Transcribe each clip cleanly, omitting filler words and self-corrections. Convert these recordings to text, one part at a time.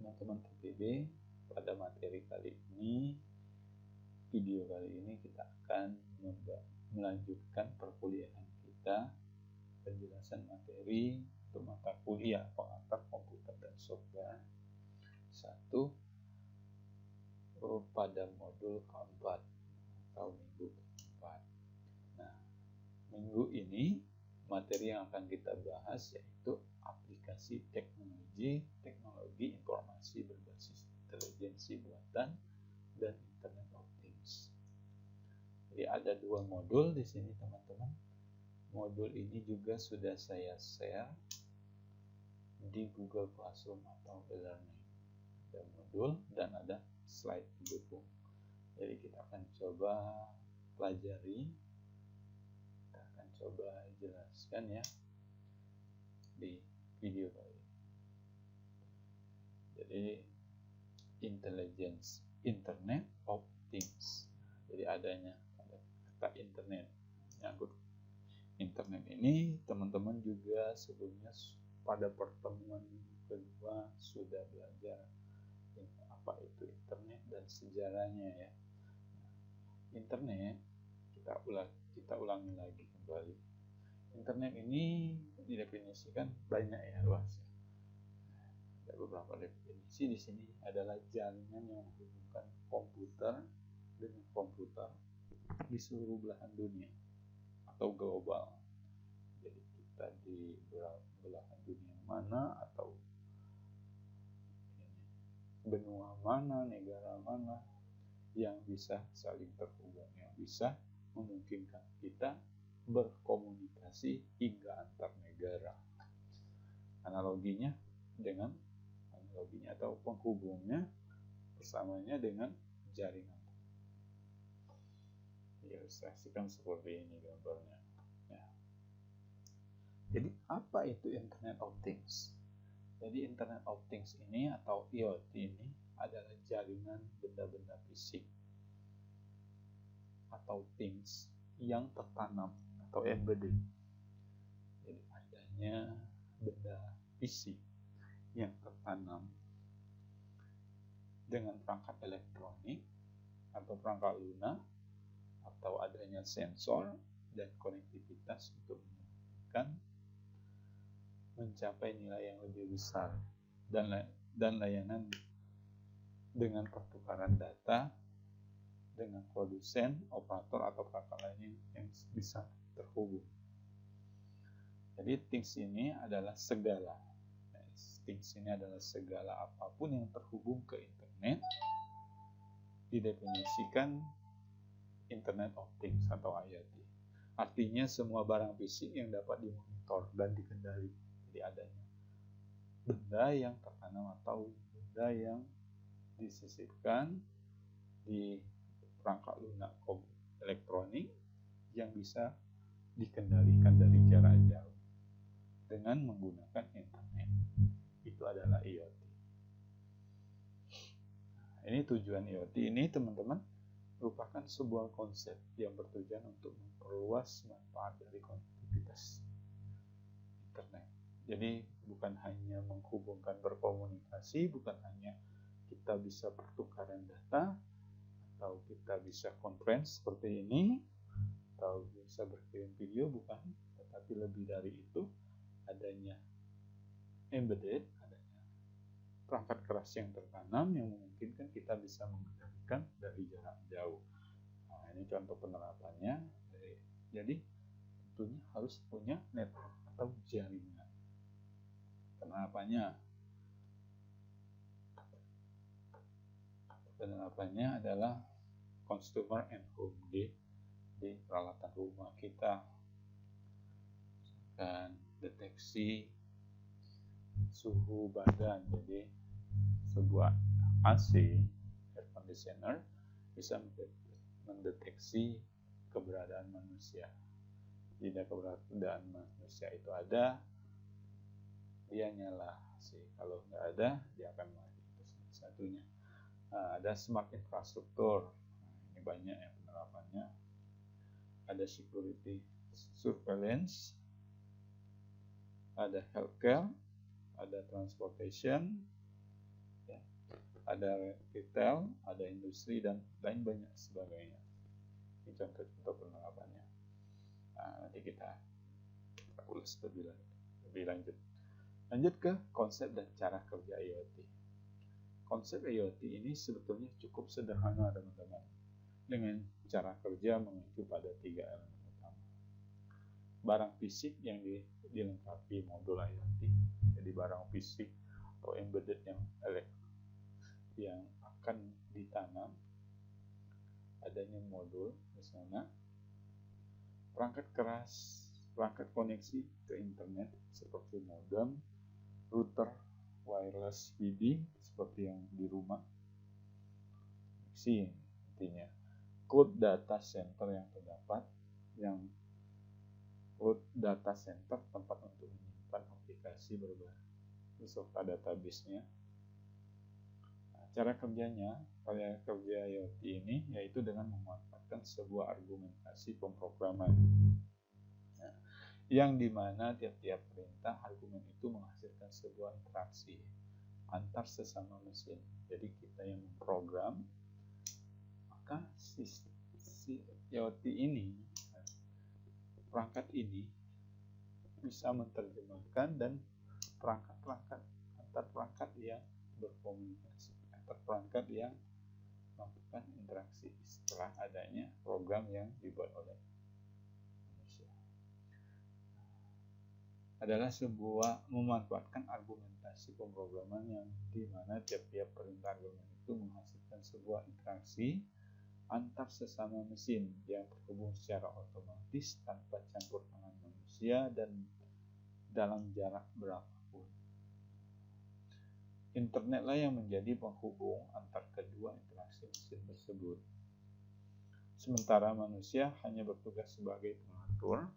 teman-teman TPB. Pada materi kali ini, video kali ini kita akan melanjutkan perkuliahan kita, penjelasan materi untuk mata kuliah pengantar komputer dan software 1 pada modul keempat atau minggu keempat. Nah, minggu ini materi yang akan kita bahas yaitu aplikasi teknologi informasi berbasis intelijensi buatan dan Internet of Things. Jadi ada 2 modul di sini teman-teman. Modul ini juga sudah saya share di Google Classroom atau e-learning. Ada modul dan ada slide pendukung. Jadi kita akan coba pelajari, kita akan coba jelaskan ya di video kali ini. Jadi Internet of Things. Jadi adanya kata internet. Nyangkut internet ini teman-teman juga sebelumnya pada pertemuan kedua sudah belajar apa itu internet dan sejarahnya ya. Internet kita ulangi lagi kembali. Internet ini didefinisikan banyak ya, luas. Ada beberapa definisi di sini adalah jaringan yang menghubungkan komputer dengan komputer di seluruh belahan dunia atau global. Jadi kita di belahan dunia mana atau benua mana, negara mana yang bisa saling terhubung, yang bisa memungkinkan kita berkomunikasi hingga antar negara. Analoginya atau penghubungnya bersamanya dengan jaringan. Ilustrasikan seperti ini gambarnya. Ya. Jadi apa itu Internet of Things? Jadi Internet of Things ini atau IoT ini adalah jaringan benda-benda fisik atau things yang tertanam atau embedded. Jadi adanya benda fisik yang tertanam dengan perangkat elektronik atau perangkat lunak atau adanya sensor dan konektivitas untuk memungkinkan mencapai nilai yang lebih besar dan layanan dengan pertukaran data dengan produsen, operator atau perangkat lainnya yang bisa terhubung. Jadi things ini adalah segala. Things ini adalah segala apapun yang terhubung ke internet, didefinisikan Internet of Things atau IoT. Artinya semua barang fisik yang dapat dimonitor dan dikendali. Jadi adanya benda yang tertanam atau benda yang disisipkan di perangkat lunak elektronik yang bisa dikendalikan dari jarak jauh dengan menggunakan internet. Itu adalah IoT. Ini tujuan IoT ini teman-teman merupakan sebuah konsep yang bertujuan untuk memperluas manfaat dari konektivitas internet. Jadi bukan hanya menghubungkan berkomunikasi, bukan hanya kita bisa pertukaran data, atau kita bisa conference seperti ini, atau bisa berkirim video, bukan. Tetapi lebih dari itu, adanya embedded, adanya perangkat keras yang tertanam yang memungkinkan kita bisa mengendalikan dari jarak jauh. Nah, ini contoh penerapannya. Jadi tentunya harus punya network atau jaringan. Penerapannya adalah consumer and home di peralatan rumah kita. Dan deteksi suhu badan. Jadi sebuah AC air conditioner bisa mendeteksi keberadaan manusia. Jika keberadaan manusia itu ada, dia nyala. Kalau nggak ada, dia akan mati. Itu satunya. Nah, ada smart infrastruktur. Ini banyak yang penerapannya. Ada security surveillance, ada healthcare, ada transportation, ya, ada retail, ada industri, dan lain banyak sebagainya. Ini contoh-contoh penerapannya. Nah, nanti kita ulas lebih lanjut. Lanjut ke konsep dan cara kerja IoT. Konsep IoT ini sebetulnya cukup sederhana, teman-teman, dengan cara kerja mengacu pada 3 elemen utama. Barang fisik yang dilengkapi modul IoT, jadi barang fisik atau embedded yang akan ditanam, adanya modul misalnya, perangkat keras, perangkat koneksi ke internet seperti modem, router, wireless PD seperti yang di rumah, intinya cloud data center yang terdapat, yang cloud data center tempat untuk menyimpan aplikasi beserta database-nya. Cara kerja IoT ini yaitu dengan memanfaatkan sebuah argumentasi pemrograman, yang dimana tiap-tiap perintah argumen itu menghasilkan sebuah interaksi antar sesama mesin. Jadi kita yang memprogram, maka si IoT ini, perangkat ini bisa menerjemahkan dan perangkat antar perangkat yang berkomunikasi, antar perangkat yang melakukan interaksi setelah adanya program yang dibuat oleh manusia. Adalah sebuah memanfaatkan argumentasi pemrograman yang dimana tiap-tiap perintah argumen itu menghasilkan sebuah interaksi antar sesama mesin yang terhubung secara otomatis tanpa campur tangan manusia dan dalam jarak berapapun. Internetlah yang menjadi penghubung antar kedua interaksi mesin tersebut. Sementara manusia hanya bertugas sebagai pengatur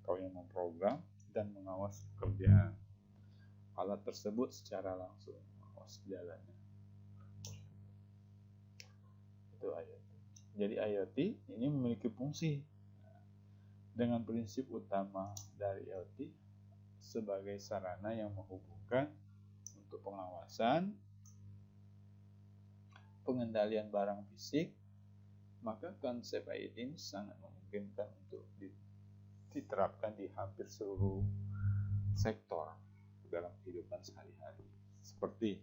atau yang memprogram dan mengawas pekerjaan alat tersebut secara langsung, mengawas jalannya. Itu IoT. Jadi IoT ini memiliki fungsi dengan prinsip utama dari IoT sebagai sarana yang menghubungkan untuk pengawasan, pengendalian barang fisik. Maka konsep IoT ini sangat memungkinkan untuk diterapkan di hampir seluruh sektor dalam kehidupan sehari-hari, seperti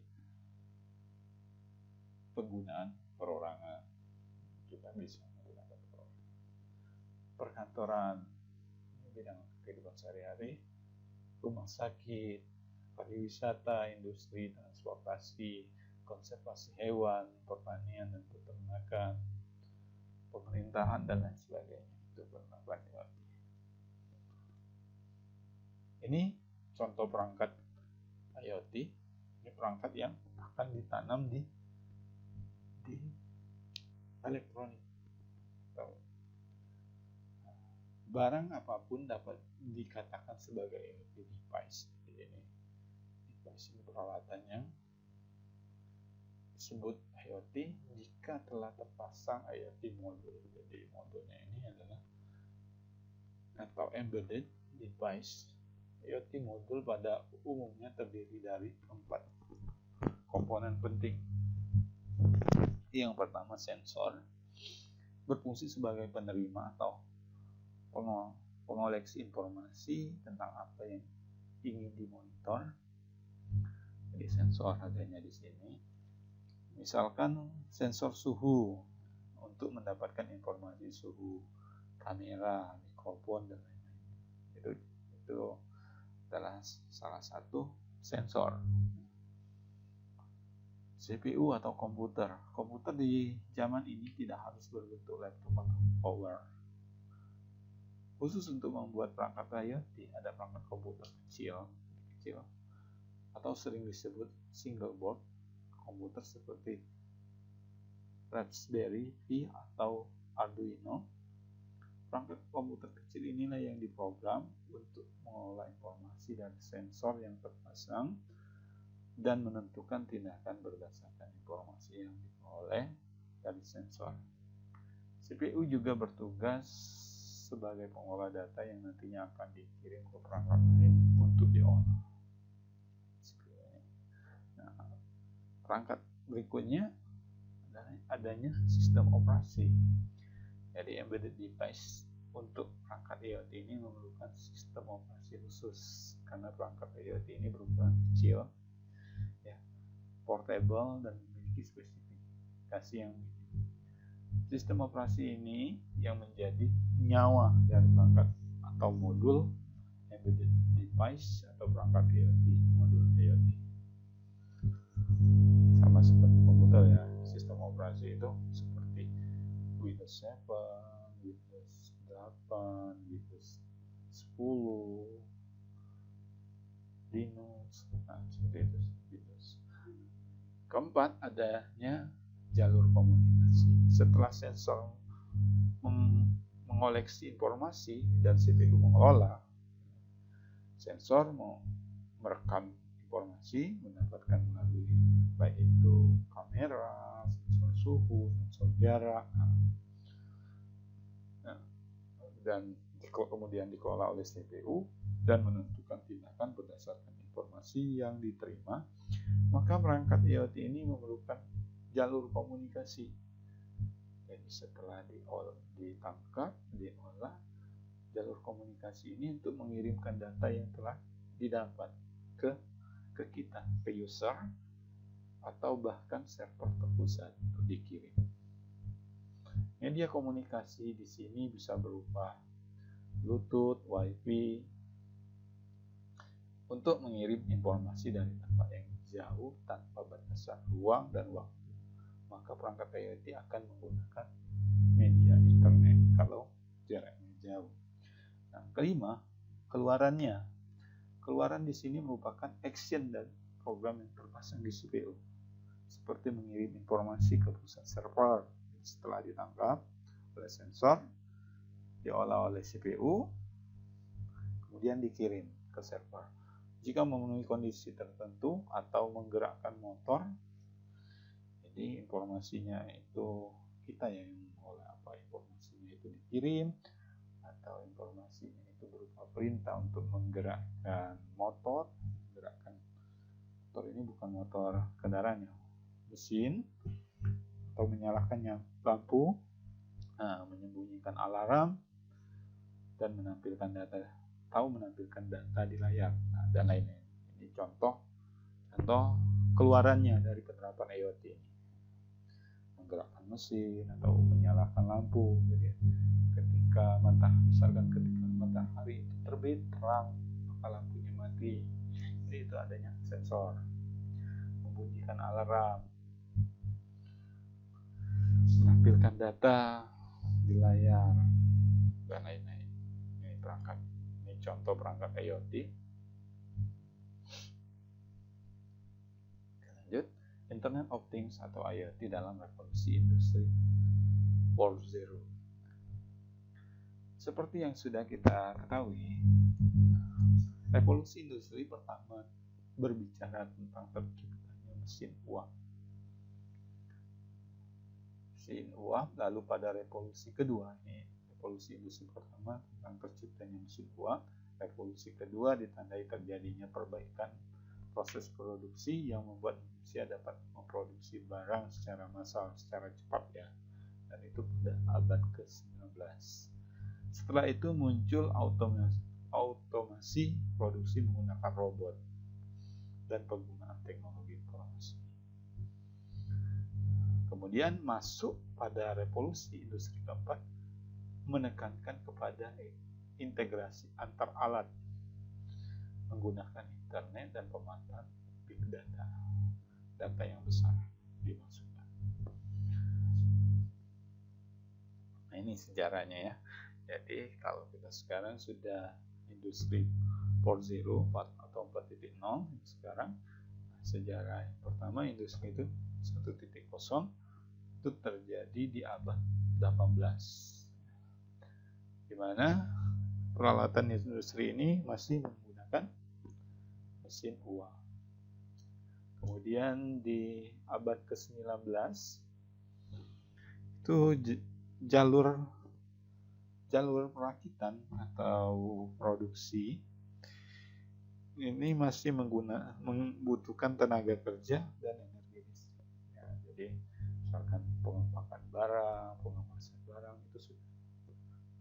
penggunaan perorangan, kita bisa menggunakan perorangan, perkantoran, bidang kehidupan sehari-hari, rumah sakit, pariwisata, industri, transportasi, konservasi hewan, pertanian dan peternakan, pemerintahan dan lain sebagainya. Itu penerapan IoT. Ini contoh perangkat IoT. Ini perangkat yang akan ditanam di elektronik. Barang apapun dapat dikatakan sebagai IoT device. Jadi ini device, ini peralatan yang disebut IoT jika telah terpasang IoT modul. Jadi modulnya ini adalah atau embedded device. IoT modul pada umumnya terdiri dari 4 komponen penting. Yang pertama, sensor, berfungsi sebagai penerima atau pengoleksi informasi tentang apa yang ingin dimonitor. Jadi sensor adanya di sini. Misalkan sensor suhu untuk mendapatkan informasi suhu, kamera, mikrofon dan lain-lain. Itu adalah salah satu sensor. CPU atau komputer. Komputer di zaman ini tidak harus berbentuk laptop atau power. Khusus untuk membuat perangkat IoT, ada perangkat komputer kecil atau sering disebut single board komputer seperti Raspberry Pi atau Arduino. Perangkat komputer kecil inilah yang diprogram untuk mengolah informasi dari sensor yang terpasang dan menentukan tindakan berdasarkan informasi yang diperoleh dari sensor. CPU juga bertugas sebagai pengolah data yang nantinya akan dikirim ke perangkat lain untuk diolah. Nah, perangkat berikutnya adanya sistem operasi. Jadi embedded device untuk perangkat IoT ini memerlukan sistem operasi khusus karena perangkat IoT ini berukuran kecil, ya, portable dan memiliki spesifikasi yang minim. Sistem operasi ini yang menjadi nyawa dari perangkat atau modul embedded device atau perangkat IoT, modul IoT. Sama seperti komputer ya, sistem operasi itu seperti Windows 7, Windows 8, Windows 10, Linux, seperti itu Windows. Keempat, adanya jalur komunikasi. Setelah sensor mengoleksi informasi dan CPU mengelola, sensor mau merekam informasi mendapatkan melalui baik itu kamera, sensor suhu, sensor jarak, dan kemudian dikelola oleh CPU dan menentukan tindakan berdasarkan informasi yang diterima. Maka perangkat IoT ini memerlukan jalur komunikasi. Jadi setelah ditangkap, diolah, jalur komunikasi ini untuk mengirimkan data yang telah didapat ke kita, ke user, atau bahkan server terpusat untuk dikirim. Media komunikasi di sini bisa berupa Bluetooth, Wi-Fi untuk mengirim informasi dari tempat yang jauh tanpa batasan ruang dan waktu. Maka perangkat IoT akan menggunakan media internet kalau jaraknya jauh. Nah, kelima, keluarannya. Keluaran di sini merupakan action dan program yang terpasang di CPU, seperti mengirim informasi ke pusat server. Setelah ditangkap oleh sensor, diolah oleh CPU, kemudian dikirim ke server. Jika memenuhi kondisi tertentu atau menggerakkan motor, jadi informasinya itu kita yang mengolah, apa informasinya itu dikirim, atau informasinya itu berupa perintah untuk menggerakkan motor. Menggerakkan motor ini bukan motor kendaraan ya, mesin, atau menyalakannya lampu, menyembunyikan alarm, dan menampilkan data di layar, dan lainnya. Ini contoh keluarannya dari penerapan IoT ini. Menggerakkan mesin atau menyalakan lampu. Jadi misalkan ketika matahari itu terbit terang, maka lampunya mati. Jadi itu adanya sensor. Membunyikan alarm, menampilkan data di layar, dan lain-lain. Ini perangkat. Ini contoh perangkat IoT. Lanjut, Internet of Things atau IoT dalam revolusi industri 4.0. Seperti yang sudah kita ketahui, revolusi industri pertama berbicara tentang terciptanya mesin uap. Lalu pada revolusi kedua, ini revolusi industri pertama tentang terciptanya mesin uap. Revolusi kedua ditandai terjadinya perbaikan proses produksi yang membuat manusia dapat memproduksi barang secara massal, secara cepat ya. Dan itu pada abad ke-19. Setelah itu muncul otomasi produksi menggunakan robot dan penggunaan teknologi informasi. Kemudian masuk pada revolusi industri keempat, menekankan kepada integrasi antar alat menggunakan internet dan pemanfaatan big data yang besar dimasukkan. Nah, ini sejarahnya ya. Jadi kalau kita sekarang sudah industri 4.0 atau 4.0 sekarang, sejarah yang pertama industri itu 1.0 itu terjadi di abad 18, di mana peralatan industri ini masih menggunakan mesin uap. Kemudian di abad ke-19 itu jalur perakitan atau produksi ini masih membutuhkan tenaga kerja dan energi listrik. Ya. misalkan pengepakan barang, pengemasan barang, itu sudah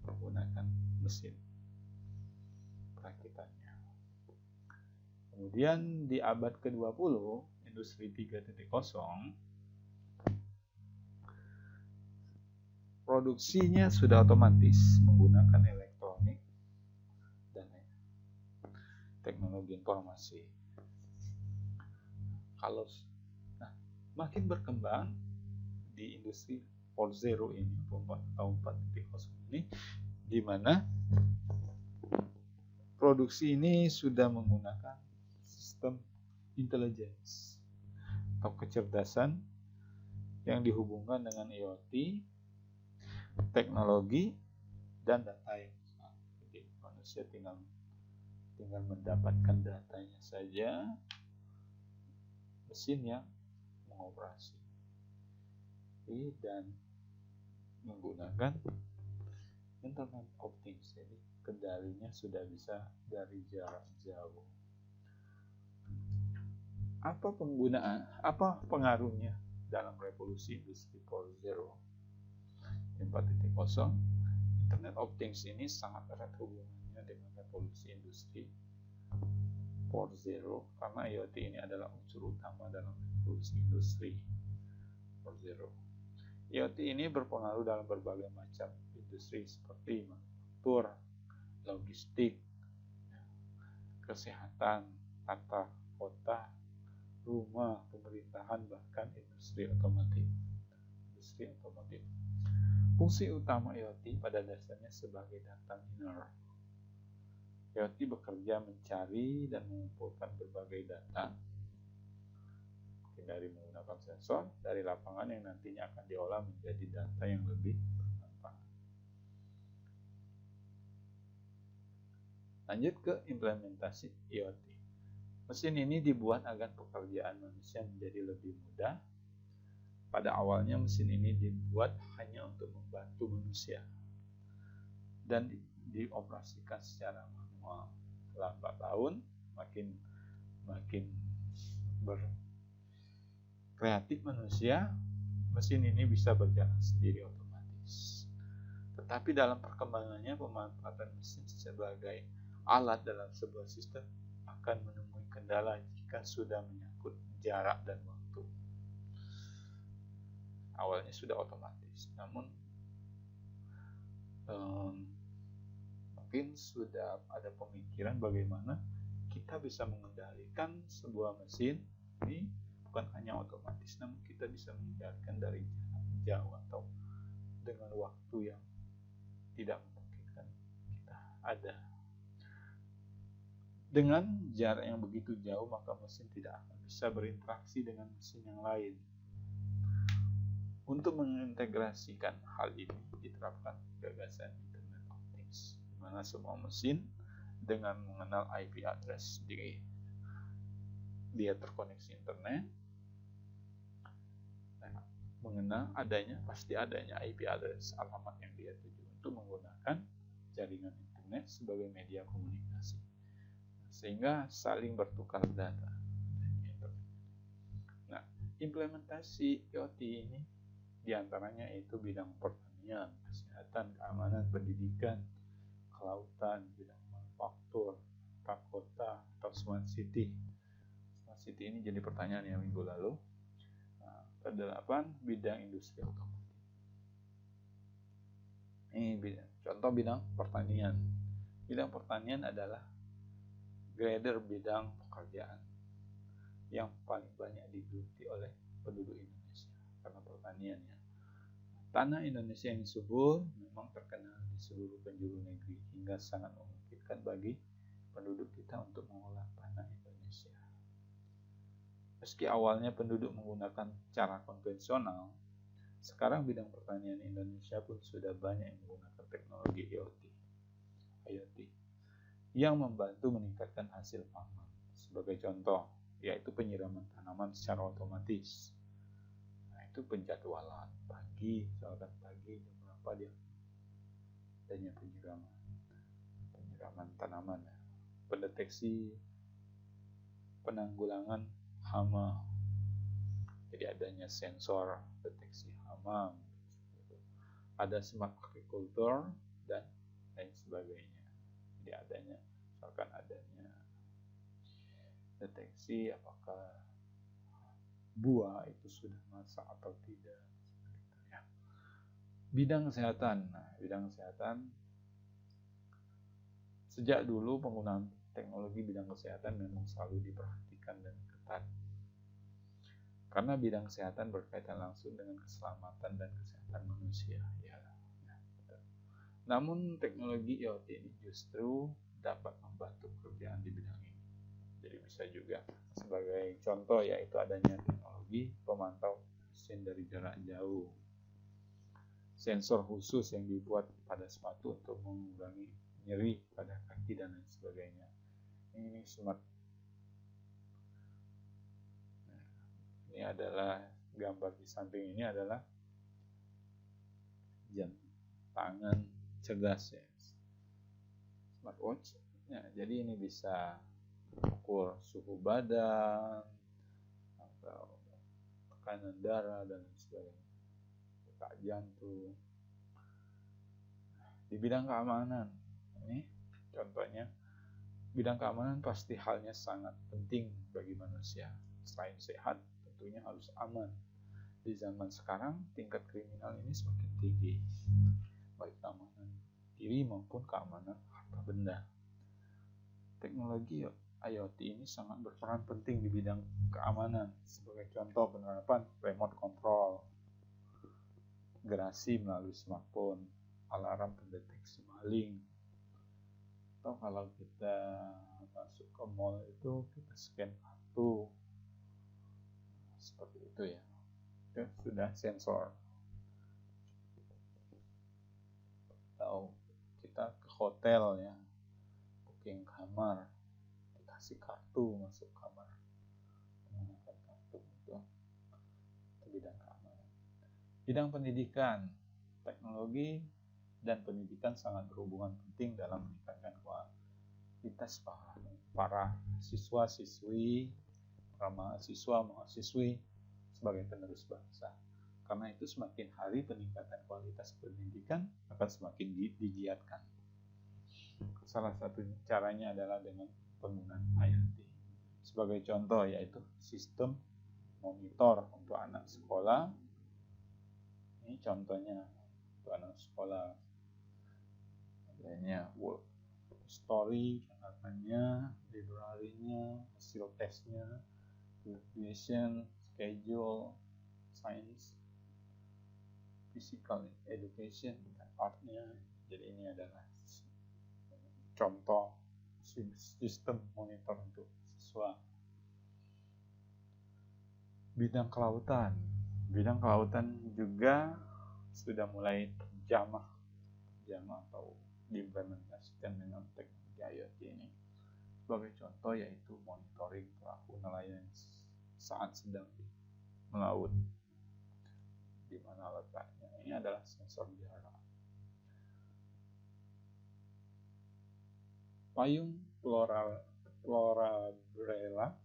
menggunakan mesin perakitannya. Kemudian di abad ke-20, industri 3.0, produksinya sudah otomatis menggunakan elektronik dan teknologi informasi. Makin berkembang di industri 4.0 ini, tahun 4.0 ini, di mana produksi ini sudah menggunakan sistem intelligence atau kecerdasan yang dihubungkan dengan IoT, teknologi, dan data yang besar. Jadi manusia tinggal mendapatkan datanya saja, mesin yang mengoperasi dan menggunakan Internet of Things. Jadi kendalinya sudah bisa dari jarak jauh. Apa pengaruhnya dalam revolusi industri 4.0? 4.0, Internet of Things ini sangat erat hubungannya dengan revolusi industri 4.0 karena IoT ini adalah unsur utama dalam revolusi industri 4.0. IoT ini berpengaruh dalam berbagai macam industri seperti manufaktur, logistik, kesehatan, tata kota, rumah, pemerintahan, bahkan industri otomotif. Fungsi utama IoT pada dasarnya sebagai data miner. IoT bekerja mencari dan mengumpulkan berbagai data dari menggunakan sensor dari lapangan yang nantinya akan diolah menjadi data yang lebih bermanfaat. Lanjut ke implementasi IoT. Mesin ini dibuat agar pekerjaan manusia menjadi lebih mudah. Pada awalnya mesin ini dibuat hanya untuk membantu manusia dan dioperasikan secara manual. Setelah 4 tahun makin berkreatif manusia, mesin ini bisa berjalan sendiri otomatis. Tetapi dalam perkembangannya, pemanfaatan mesin sebagai alat dalam sebuah sistem akan menemui kendala jika sudah menyangkut jarak dan waktu. Awalnya sudah otomatis, namun mungkin sudah ada pemikiran bagaimana kita bisa mengendalikan sebuah mesin ini bukan hanya otomatis, namun kita bisa mengendalikan dari jarak jauh atau dengan waktu yang tidak memungkinkan kita ada. Dengan jarak yang begitu jauh, maka mesin tidak akan bisa berinteraksi dengan mesin yang lain. Untuk mengintegrasikan hal ini diterapkan gagasan Internet of Things, di mana semua mesin dengan mengenal IP address dia terkoneksi internet, mengenal pasti adanya IP address alamat yang dia tuju untuk menggunakan jaringan internet sebagai media komunikasi, sehingga saling bertukar data. Nah, implementasi IoT ini diantaranya itu bidang pertanian, kesehatan, keamanan, pendidikan, kelautan, bidang manufaktur, tata kota, atau smart city. Smart city ini jadi pertanyaan yang minggu lalu. Kedelapan, bidang industri otomotif. Ini contoh bidang pertanian. Bidang pertanian adalah grader bidang pekerjaan yang paling banyak digeluti oleh penduduk Indonesia karena pertanian ya. Tanah Indonesia yang subur memang terkenal di seluruh penjuru negeri hingga sangat memungkinkan bagi penduduk kita untuk mengolah tanah Indonesia. Meski awalnya penduduk menggunakan cara konvensional, sekarang bidang pertanian Indonesia pun sudah banyak yang menggunakan teknologi IoT yang membantu meningkatkan hasil panen. Sebagai contoh, yaitu penyiraman tanaman secara otomatis. Itu penjadwalan pagi jam berapa dia adanya penyiraman tanaman, pendeteksi penanggulangan hama, Jadi adanya sensor deteksi hama, ada smart agriculture dan lain sebagainya. Jadi adanya, misalkan adanya deteksi apakah buah itu sudah masak atau tidak. Ya. Bidang kesehatan. Nah, bidang kesehatan sejak dulu penggunaan teknologi bidang kesehatan memang selalu diperhatikan dan ketat. Karena bidang kesehatan berkaitan langsung dengan keselamatan dan kesehatan manusia. Ya. Namun teknologi IoT ini justru dapat membantu pekerjaan di bidang ini. Jadi bisa juga sebagai contoh yaitu adanya teknologi pemantau mesin dari jarak jauh. Sensor khusus yang dibuat pada sepatu untuk mengurangi nyeri pada kaki dan lain sebagainya. Ini smart. Nah, ini adalah gambar di samping ini adalah jam tangan cerdas ya, smartwatch. Ya, jadi ini bisa ukur suhu badan atau tekanan darah dan sebagainya, detak jantung. Di bidang keamanan, ini contohnya, bidang keamanan pasti halnya sangat penting bagi manusia. Selain sehat, tentunya harus aman. Di zaman sekarang, tingkat kriminal ini semakin tinggi, baik keamanan diri maupun keamanan harta benda. Teknologi IoT ini sangat berperan penting di bidang keamanan. Sebagai contoh, penerapan remote control, gerasi melalui smartphone, alarm pendeteksi maling, atau kalau kita masuk ke mall itu kita scan kartu, seperti itu ya. Itu sudah sensor. Atau kita ke hotel ya, booking kamar, dikasih kartu masuk kamar, menggunakan kartu itu bidang keamanan. Bidang pendidikan, teknologi dan pendidikan sangat berhubungan penting dalam meningkatkan kualitas para siswa-siswi, para mahasiswa-mahasiswi sebagai penerus bangsa. Karena itu semakin hari peningkatan kualitas pendidikan akan semakin digiatkan. Salah satu caranya adalah dengan penggunaan IoT. Sebagai contoh yaitu sistem monitor untuk anak sekolah. Ini contohnya untuk anak sekolah. Adanya work story, catatannya, library-nya, hasil tesnya, evaluation, schedule, science, physical education, dan art-nya. Jadi ini adalah contoh sistem monitor untuk siswa. Bidang kelautan juga sudah mulai terjamah atau diimplementasikan dengan teknologi IoT ini. Sebagai contoh yaitu monitoring perahu nelayan saat sedang melaut, di mana letaknya. Ini adalah sensor jarak. Payung Florabella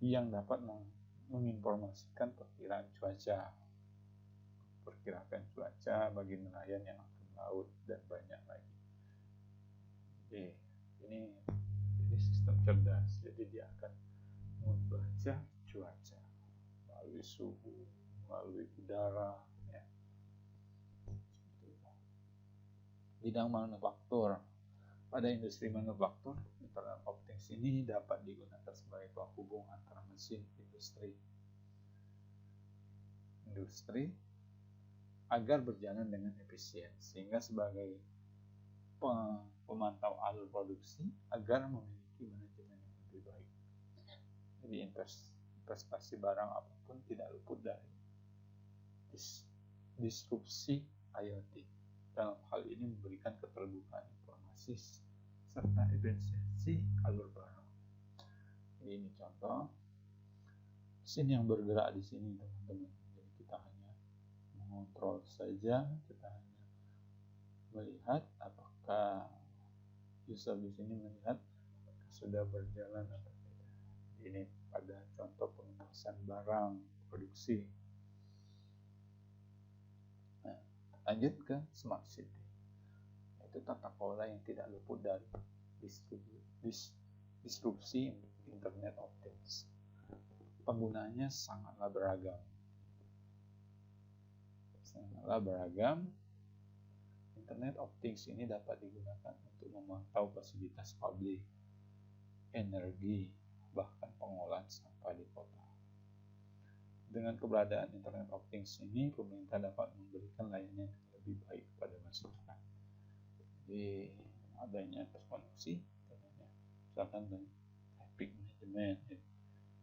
yang dapat menginformasikan perkiraan cuaca bagi nelayan yang akan melaut dan banyak lagi. Jadi ini sistem cerdas, jadi dia akan membaca cuaca melalui suhu, melalui udara ya. Bidang manufaktur. Pada industri manufaktur, Internet of Things ini dapat digunakan sebagai penghubung antara mesin industri agar berjalan dengan efisien, sehingga sebagai pemantau alur produksi agar memiliki manajemen yang lebih baik. Jadi investasi barang apapun tidak luput dari disrupsi IoT. Dalam hal ini memberikan keterbukaan informasi serta efisiensi alur barang. Ini contoh mesin yang bergerak di sini, teman-teman. Jadi kita hanya mengontrol saja, kita hanya melihat apakah user di sini melihat apakah sudah berjalan atau tidak. Ini pada contoh pengeluasan barang, produksi. Nah, lanjut ke smart city. Itu tata kelola yang tidak luput dari disrupsi Internet of Things. Penggunaannya sangatlah beragam. Internet of Things ini dapat digunakan untuk memantau fasilitas publik, energi, bahkan pengolahan sampah di kota. Dengan keberadaan Internet of Things ini, pemerintah dapat memberikan layanan yang lebih baik kepada masyarakat. Jadi adanya terkoneksi, misalkan traffic management,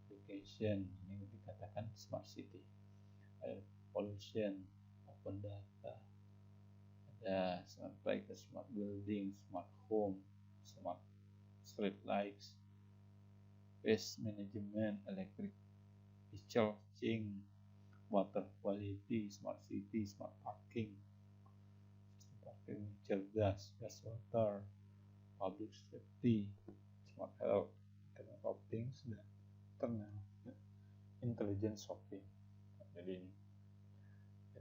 education, ini dikatakan smart city, air pollution, open data, ada sampai ke smart building, smart home, smart street lights, waste management, electric charging, water quality, smart city, smart parking, cerdas, gas water, public safety, smart health, Internet of Things, dan intelligent shopping. Jadi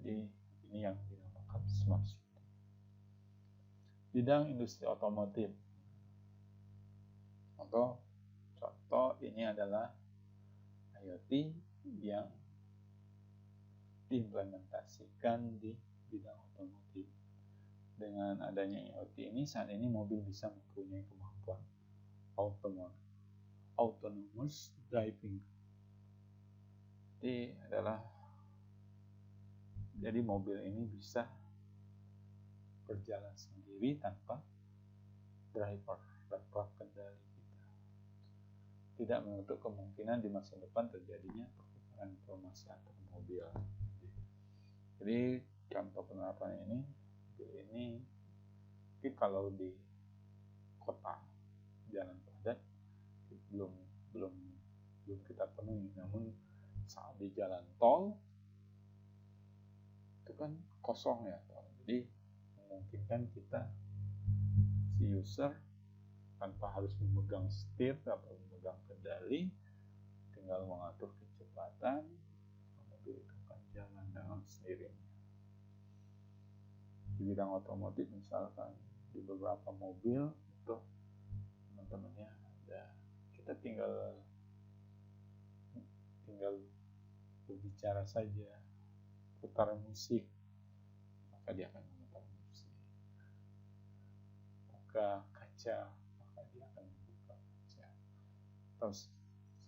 ini yang dinamakan smart city. Bidang industri otomotif. Contoh ini adalah IoT yang diimplementasikan di bidang otomotif. Dengan adanya IoT ini, saat ini mobil bisa mempunyai kemampuan autonomous driving. Jadi mobil ini bisa berjalan sendiri tanpa driver kendali kita. Tidak menutup kemungkinan di masa depan terjadinya pertukaran informasi antar mobil. Jadi contoh penerapan ini mungkin kalau di kota jalan padat belum kita penuhi, namun saat di jalan tol itu kan kosong ya tol. Jadi memungkinkan kita si user tanpa harus memegang setir atau memegang kendali, tinggal mengatur kecepatan, mobil itu akan jalan dengan sendirinya. Di bidang otomotif misalkan di beberapa mobil itu teman-temannya ada, kita tinggal berbicara saja, putar musik, maka dia akan memutar musik. Buka kaca, maka dia akan membuka kaca. Atau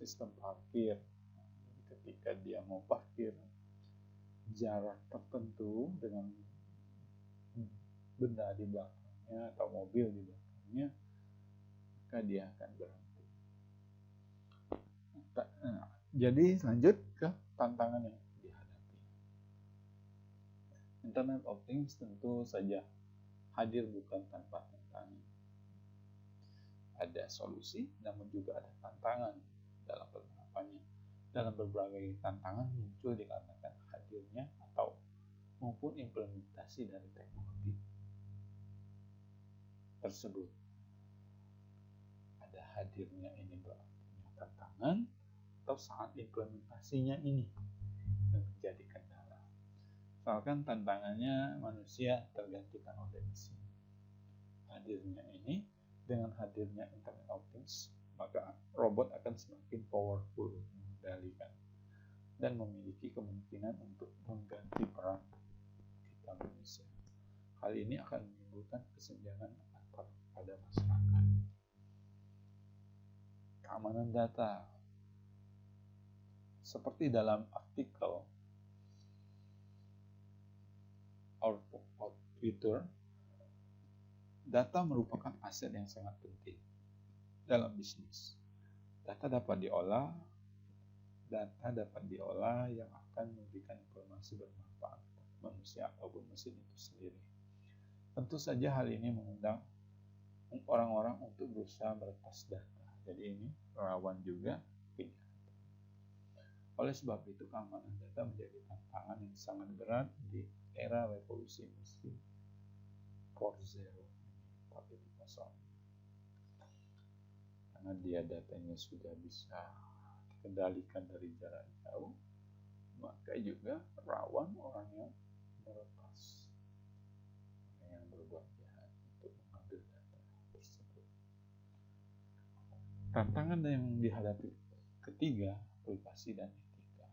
sistem parkir, ketika dia mau parkir jarak tertentu dengan benda di belakangnya atau mobil di belakangnya, maka dia akan berhenti. Jadi lanjut ke tantangan yang dihadapi. Internet of Things tentu saja hadir bukan tanpa tantangan. Ada solusi, namun juga ada tantangan dalam penerapannya. Dalam berbagai tantangan muncul dikarenakan hadirnya atau maupun implementasi dari teknologi tersebut. Ada hadirnya ini berarti tantangan, atau saat implementasinya ini yang menjadi kendala. Misalkan tantangannya manusia tergantikan oleh mesin. Hadirnya ini, dengan hadirnya Internet of Things, maka robot akan semakin powerful mengendalikan dan memiliki kemungkinan untuk mengganti peran kita manusia. Hal ini akan menimbulkan kesenjangan pada masyarakat. Keamanan data. Seperti dalam artikel Output Twitter, data merupakan aset yang sangat penting dalam bisnis. Data dapat diolah yang akan memberikan informasi bermanfaat manusia ataupun mesin itu sendiri. Tentu saja hal ini mengundang orang-orang untuk berusaha meretas data. Jadi ini rawan juga kejahatan. Oleh sebab itu, keamanan data menjadi tantangan yang sangat berat di era revolusi industri 4.0. Karena dia datanya sudah bisa kendalikan dari jarak jauh, maka juga rawan orang yang meretas, orang yang berbuat jahat untuk mengambil data tersebut. Tantangan yang dihadapi ketiga, privasi dan etika.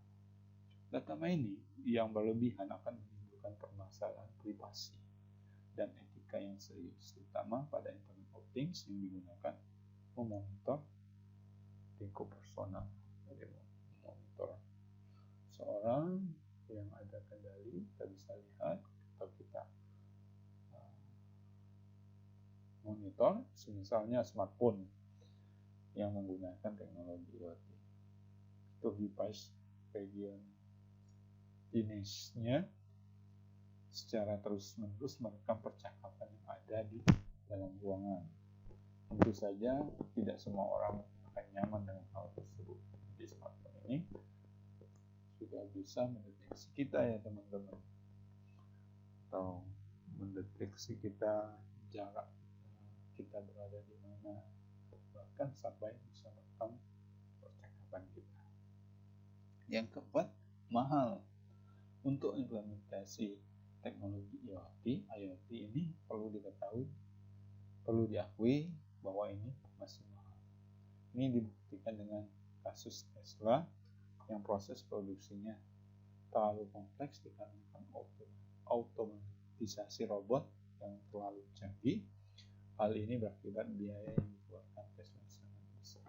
Data mining yang berlebihan akan menimbulkan permasalahan privasi dan etika yang serius, terutama pada Internet of Things yang digunakan memonitor lingkup personal. Jadi memonitor seorang yang ada kendali, kita bisa lihat atau kita monitor, misalnya smartphone yang menggunakan teknologi IoT. Itu device bagian jenisnya secara terus-menerus merekam percakapan yang ada di dalam ruangan. Tentu saja tidak semua orang akan nyaman dengan hal tersebut. Di smartphone ini sudah bisa mendeteksi kita ya teman-teman, atau mendeteksi kita jarak kita berada di mana, bahkan sampai bisa merekam percakapan kita. Yang keempat, mahal. Untuk implementasi teknologi IoT ini perlu diakui bahwa ini masih mahal. Ini dibuktikan dengan kasus Tesla yang proses produksinya terlalu kompleks dikarenakan otomatisasi robot yang terlalu canggih. Hal ini berakibat biaya yang dikeluarkan Tesla sangat besar.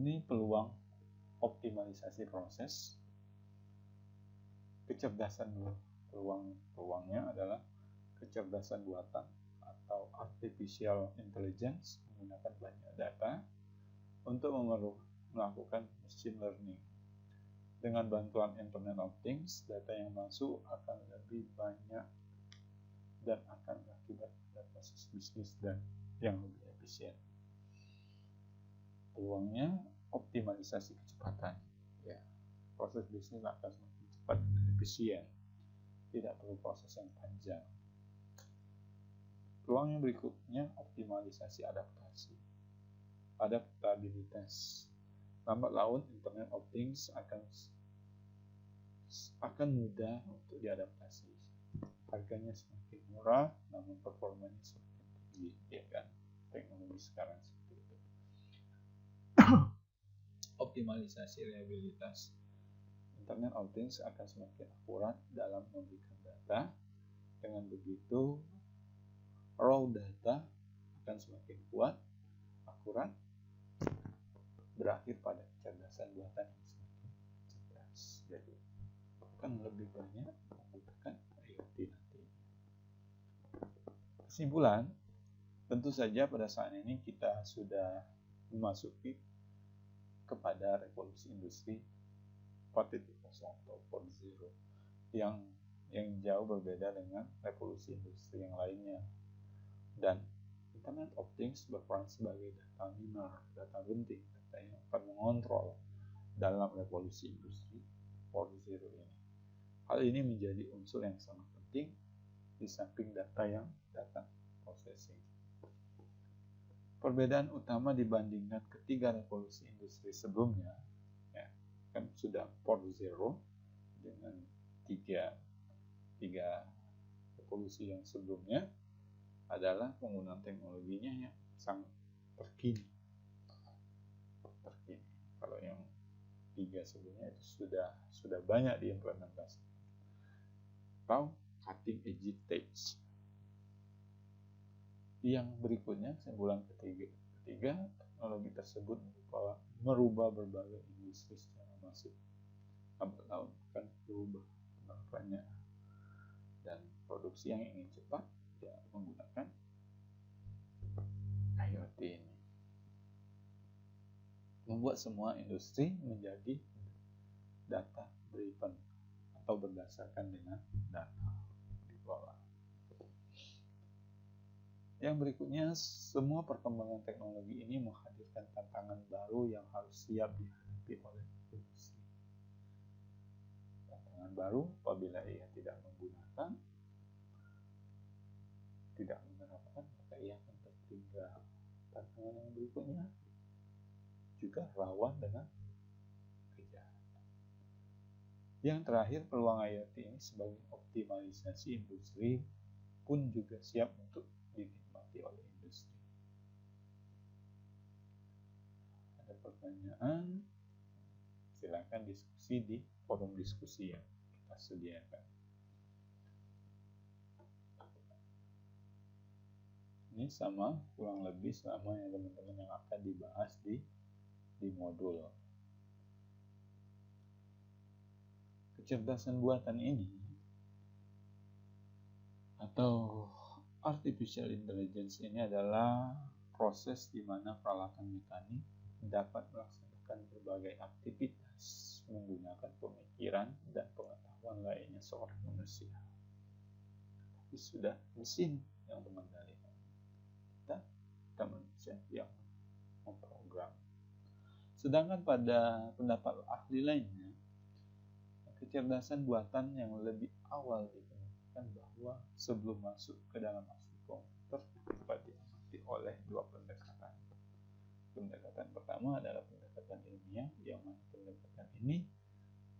Ini peluang optimalisasi proses. Kecerdasan peluangnya adalah kecerdasan buatan atau artificial intelligence menggunakan banyak data untuk melakukan machine learning. Dengan bantuan Internet of Things, data yang masuk akan lebih banyak dan akan berakibat pada proses bisnis dan yang lebih efisien. Peluangnya optimalisasi kecepatan. Ya, proses bisnis akan semakin cepat dan efisien. Tidak perlu proses yang panjang. Peluang yang berikutnya optimalisasi adaptasi. Adaptabilitas. Lambat laun Internet of Things akan mudah untuk diadaptasi. Harganya semakin murah, namun performanya semakin tinggi, ya kan? Teknologi sekarang seperti itu. Optimalisasi reliabilitas. Internet of Things akan semakin akurat dalam memberikan data. Dengan begitu, raw data akan semakin kuat, akurat, berakhir pada kecerdasan buatan yang semakin cerdas. Jadi, akan lebih banyak menggunakan IoT nanti. Kesimpulan, tentu saja pada saat ini kita sudah memasuki kepada revolusi industri 4.0 atau 4.0 yang jauh berbeda dengan revolusi industri yang lainnya. Dan Internet of Things berperan sebagai data miner, data gunting, data yang akan mengontrol dalam revolusi industri 4.0 ini. Hal ini menjadi unsur yang sangat penting di samping data processing. Perbedaan utama dibandingkan ketiga revolusi industri sebelumnya, ya, kan sudah 4.0 dengan tiga revolusi yang sebelumnya adalah penggunaan teknologinya yang sangat terkini. Kalau yang tiga sebelumnya itu sudah banyak diimplementasikan. Atau cutting edge technology. Yang berikutnya, kesimpulan ketiga, teknologi tersebut merubah berbagai industri secara masif. Lambat laun akan berubah banyak, dan produksi yang ingin cepat ya menggunakan IoT ini. Membuat semua industri menjadi data driven atau berdasarkan dengan data dikelola. Yang berikutnya, semua perkembangan teknologi ini menghadirkan tantangan baru yang harus siap dihadapi oleh industri. Tantangan baru apabila ia tidak menggunakan, tidak menerapkan, maka ia akan tertinggal. Tantangan yang berikutnya, juga rawan dengan kejahatan. Yang terakhir, peluang IoT ini sebagai optimalisasi industri pun juga siap untuk dinikmati oleh industri. Ada pertanyaan? Silakan diskusi di forum diskusi yang kita sediakan. Ini sama, kurang lebih sama yang teman-teman yang akan dibahas di modul. Kecerdasan buatan ini atau artificial intelligence ini adalah proses di mana peralatan mekanik dapat melaksanakan berbagai aktivitas menggunakan pemikiran dan pengetahuan lainnya seorang manusia. Tapi sudah mesin yang mengendalikan. Kita manusia yang memprogram. Sedangkan pada pendapat ahli lainnya, kecerdasan buatan yang lebih awal ditemukan bahwa sebelum masuk ke dalam aksi komputer dapat diamati oleh dua pendekatan. Pendekatan pertama adalah pendekatan ilmiah, yang mana pendekatan ini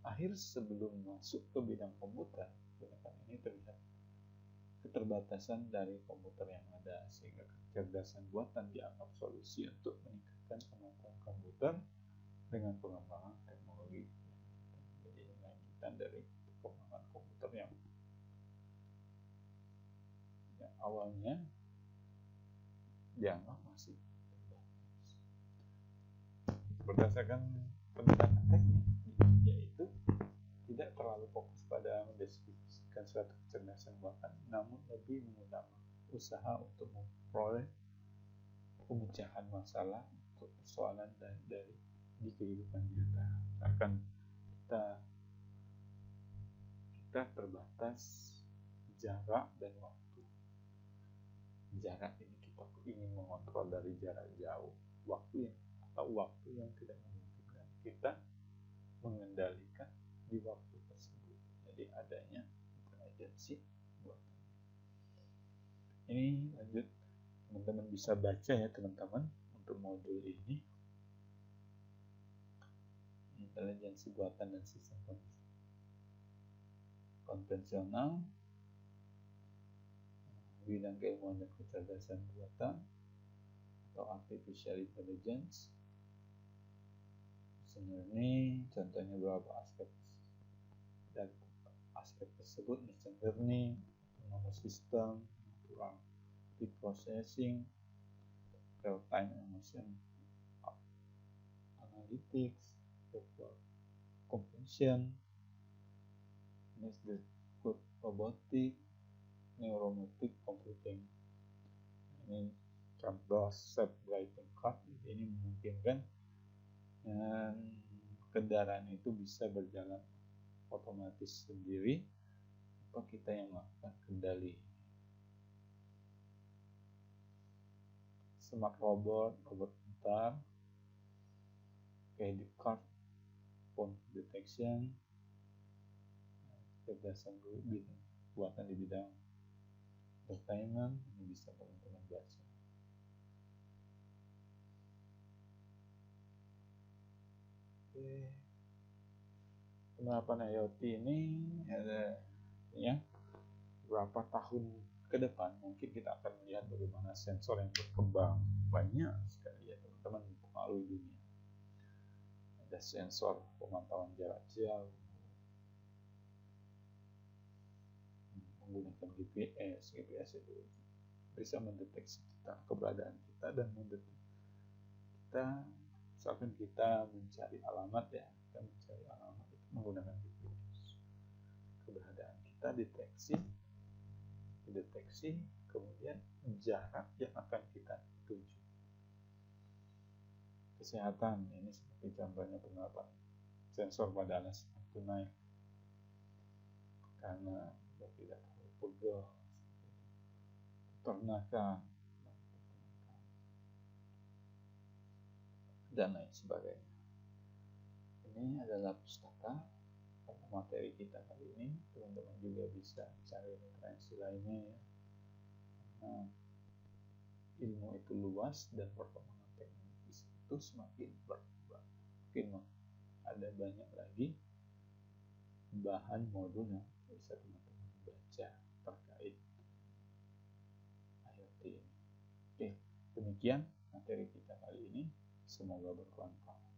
akhir sebelum masuk ke bidang komputer. Pendekatan ini terlihat keterbatasan dari komputer yang ada, sehingga kecerdasan buatan dianggap solusi untuk meningkatkan kemampuan komputer dengan pengembangan teknologi. Jadi ini lanjutan dari pengembangan komputer yang awalnya dianggap masih terbatas. Berdasarkan pendekatan teknik, yaitu tidak terlalu fokus pada mendeskripsikan suatu kecerdasan buatan, namun lebih mengutamakan usaha untuk memperoleh pemecahan masalah untuk persoalan dari di kehidupan nyata. Akan kita terbatas jarak dan waktu. Jarak ini kita ingin mengontrol dari jarak jauh, waktu yang tidak memungkinkan kita mengendalikan di waktu tersebut. Jadi adanya intelijensi buatan. Ini lanjut, teman-teman bisa baca ya teman-teman untuk modul ini, intelijensi buatan dan sistem konvensional, bidang keilmuan dan kecerdasan buatan atau artificial intelligence. Sebenarnya contohnya beberapa aspek dan aspek tersebut, machine learning, autonomous system, natural language processing, real time emotion analytics, virtual computation, nested robotic, neuromotive computing. Ini contoh self-driving car. Ini memungkinkan kendaraan itu bisa berjalan otomatis sendiri, atau kita yang melakukan kendali. Smart robot pintar, credit card, phone detection, kecerdasan buatan di bidang entertainment, ini bisa teman-teman baca. Penerapan IoT ini ada ya beberapa tahun ke depan, mungkin kita akan melihat bagaimana sensor yang berkembang banyak sekali ya teman-teman melalui dunia. Ada sensor pemantauan jarak jauh menggunakan GPS itu bisa mendeteksi keberadaan kita dan mendeteksi kita, misalkan kita mencari alamat ya, kita mencari alamat itu menggunakan GPS, keberadaan kita dideteksi, kemudian jarak yang akan kita tuju. Kesehatan, ini seperti contohnya penerapan sensor pada alas tunai karena tidak terlalu pegel, peternakan dan lain sebagainya. Ini adalah pustaka materi kita kali ini. Teman-teman juga bisa cari referensi lainnya ya. Nah, ilmu itu luas dan perkembangan teknologi itu semakin berkembang, makin ada banyak lagi bahan modul yang bisa teman-teman baca terkait IoT ini. Oke, demikian materi kita kali ini, semoga bermanfaat.